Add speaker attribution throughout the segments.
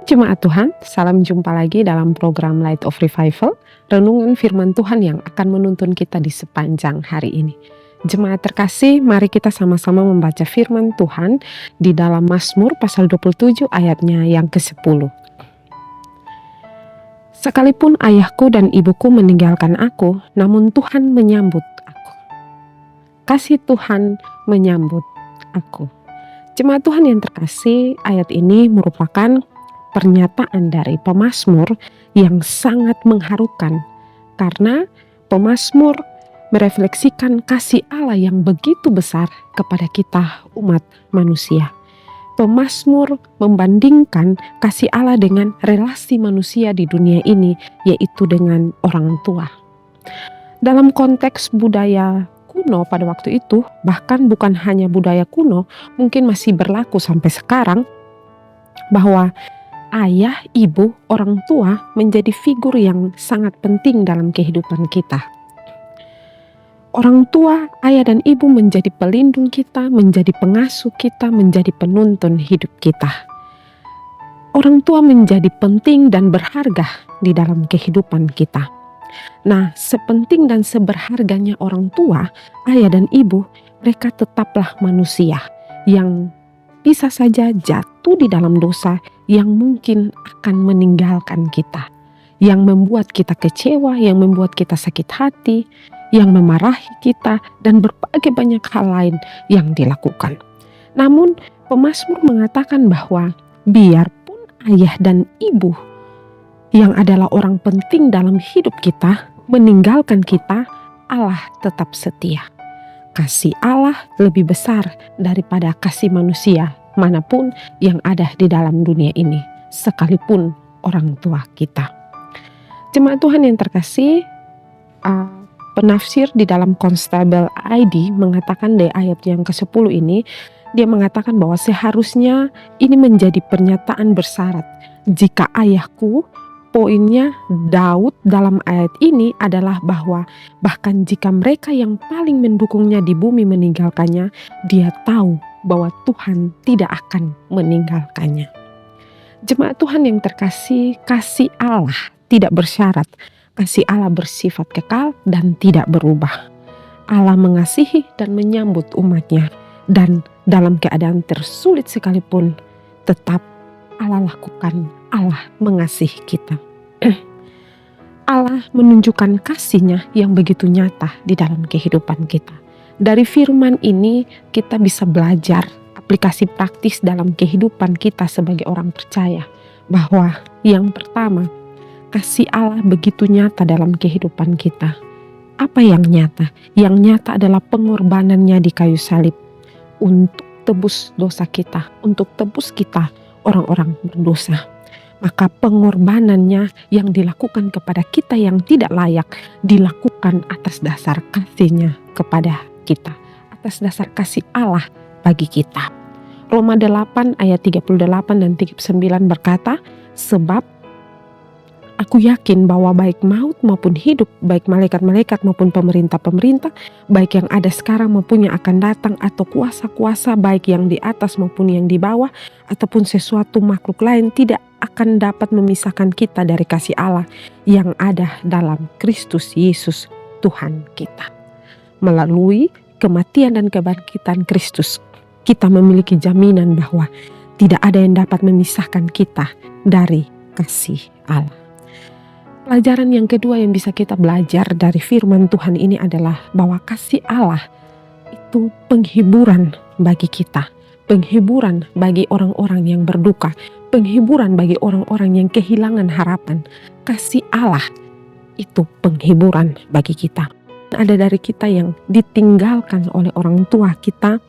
Speaker 1: Jemaat Tuhan, salam jumpa lagi dalam program Light of Revival, renungan firman Tuhan yang akan menuntun kita di sepanjang hari ini. Jemaat terkasih, mari kita sama-sama membaca firman Tuhan di dalam Mazmur pasal 27 ayatnya yang ke-10. Sekalipun ayahku dan ibuku meninggalkan aku, namun Tuhan menyambut aku. Kasih Tuhan menyambut aku. Jemaat Tuhan yang terkasih, ayat ini merupakan pernyataan dari pemazmur yang sangat mengharukan karena pemazmur merefleksikan kasih Allah yang begitu besar kepada kita umat manusia. Pemazmur membandingkan kasih Allah dengan relasi manusia di dunia ini, yaitu dengan orang tua. Dalam konteks budaya kuno pada waktu itu, bahkan bukan hanya budaya kuno, mungkin masih berlaku sampai sekarang, bahwa ayah, ibu, orang tua menjadi figur yang sangat penting dalam kehidupan kita. Orang tua, ayah dan ibu menjadi pelindung kita, menjadi pengasuh kita, menjadi penuntun hidup kita. Orang tua menjadi penting dan berharga di dalam kehidupan kita. Nah, sepenting dan seberharganya orang tua, ayah dan ibu, mereka tetaplah manusia yang bisa saja jatuh di dalam dosa yang mungkin akan meninggalkan kita, yang membuat kita kecewa, yang membuat kita sakit hati, yang memarahi kita, dan berbagai banyak hal lain yang dilakukan. Namun pemazmur mengatakan bahwa biarpun ayah dan ibu yang adalah orang penting dalam hidup kita meninggalkan kita, Allah tetap setia. Kasih Allah lebih besar daripada kasih manusia manapun yang ada di dalam dunia ini, sekalipun orang tua kita. Jemaat Tuhan yang terkasih, penafsir di dalam Constable ID mengatakan di ayat yang ke-10 ini, dia mengatakan bahwa seharusnya ini menjadi pernyataan bersyarat. Jika ayahku, poinnya Daud dalam ayat ini adalah bahwa bahkan jika mereka yang paling mendukungnya di bumi meninggalkannya, dia tahu bahwa Tuhan tidak akan meninggalkannya. Jemaat Tuhan yang terkasih, kasih Allah tidak bersyarat. Kasih Allah bersifat kekal dan tidak berubah. Allah mengasihi dan menyambut umatnya, dan dalam keadaan tersulit sekalipun tetap Allah lakukan. Allah mengasihi kita. Allah menunjukkan kasih-Nya yang begitu nyata di dalam kehidupan kita. Dari firman ini kita bisa belajar aplikasi praktis dalam kehidupan kita sebagai orang percaya, bahwa yang pertama, kasih Allah begitu nyata dalam kehidupan kita. Apa yang nyata? Yang nyata adalah pengorbanannya di kayu salib untuk tebus dosa kita, untuk tebus kita orang-orang berdosa. Maka pengorbanannya yang dilakukan kepada kita yang tidak layak dilakukan atas dasar kasih-Nya kepada kita, atas dasar kasih Allah bagi kita. Roma 8 ayat 38 dan 39 berkata, sebab aku yakin bahwa baik maut maupun hidup, baik malaikat-malaikat maupun pemerintah-pemerintah, baik yang ada sekarang maupun yang akan datang, atau kuasa-kuasa baik yang di atas maupun yang di bawah, ataupun sesuatu makhluk lain tidak akan dapat memisahkan kita dari kasih Allah yang ada dalam Kristus Yesus Tuhan kita. Melalui kematian dan kebangkitan Kristus, kita memiliki jaminan bahwa tidak ada yang dapat memisahkan kita dari kasih Allah. Pelajaran yang kedua yang bisa kita belajar dari firman Tuhan ini adalah bahwa kasih Allah itu penghiburan bagi kita, penghiburan bagi orang-orang yang berduka, penghiburan bagi orang-orang yang kehilangan harapan. Kasih Allah itu penghiburan bagi kita. Ada dari kita yang ditinggalkan oleh orang tua kita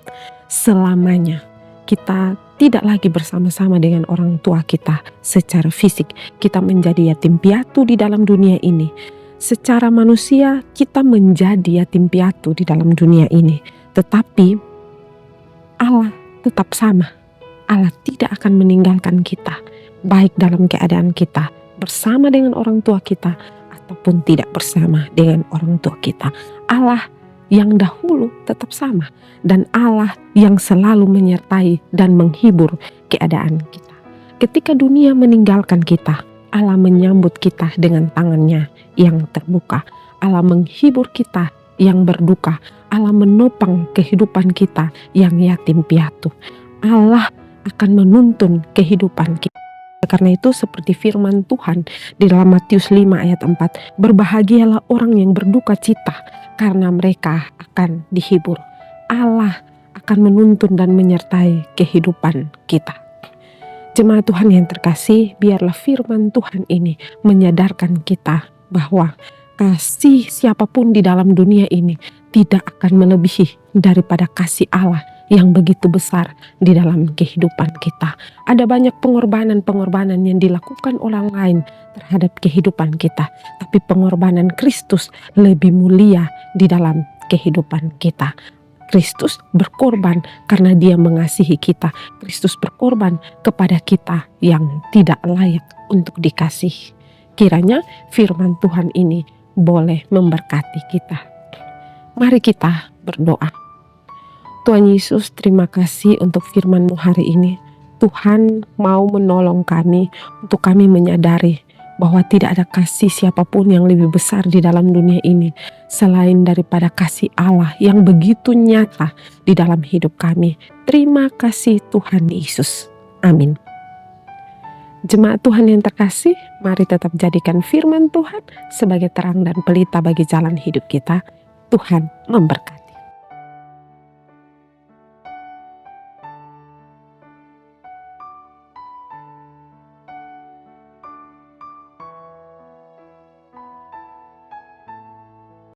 Speaker 1: selamanya. Kita tidak lagi bersama-sama dengan orang tua kita secara fisik. Kita menjadi yatim piatu di dalam dunia ini. Secara manusia kita menjadi yatim piatu di dalam dunia ini. Tetapi Allah tetap sama. Allah tidak akan meninggalkan kita, baik dalam keadaan kita bersama dengan orang tua kita ataupun tidak bersama dengan orang tua kita. Allah yang dahulu tetap sama, dan Allah yang selalu menyertai dan menghibur keadaan kita. Ketika dunia meninggalkan kita, Allah menyambut kita dengan tangannya yang terbuka. Allah menghibur kita yang berduka. Allah menopang kehidupan kita yang yatim piatu. Allah akan menuntun kehidupan kita. Karena itu seperti firman Tuhan di dalam Matius 5 ayat 4, berbahagialah orang yang berduka cita karena mereka akan dihibur. Allah akan menuntun dan menyertai kehidupan kita. Jemaat Tuhan yang terkasih, biarlah firman Tuhan ini menyadarkan kita bahwa kasih siapapun di dalam dunia ini tidak akan melebihi daripada kasih Allah yang begitu besar di dalam kehidupan kita. Ada banyak pengorbanan-pengorbanan yang dilakukan orang lain terhadap kehidupan kita, tapi pengorbanan Kristus lebih mulia di dalam kehidupan kita. Kristus berkorban karena Dia mengasihi kita. Kristus berkorban kepada kita yang tidak layak untuk dikasih. Kiranya firman Tuhan ini boleh memberkati kita. Mari kita berdoa. Tuhan Yesus, terima kasih untuk firman-Mu hari ini. Tuhan mau menolong kami untuk kami menyadari bahwa tidak ada kasih siapapun yang lebih besar di dalam dunia ini selain daripada kasih Allah yang begitu nyata di dalam hidup kami. Terima kasih Tuhan Yesus. Amin. Jemaat Tuhan yang terkasih, mari tetap jadikan firman Tuhan sebagai terang dan pelita bagi jalan hidup kita. Tuhan memberkati.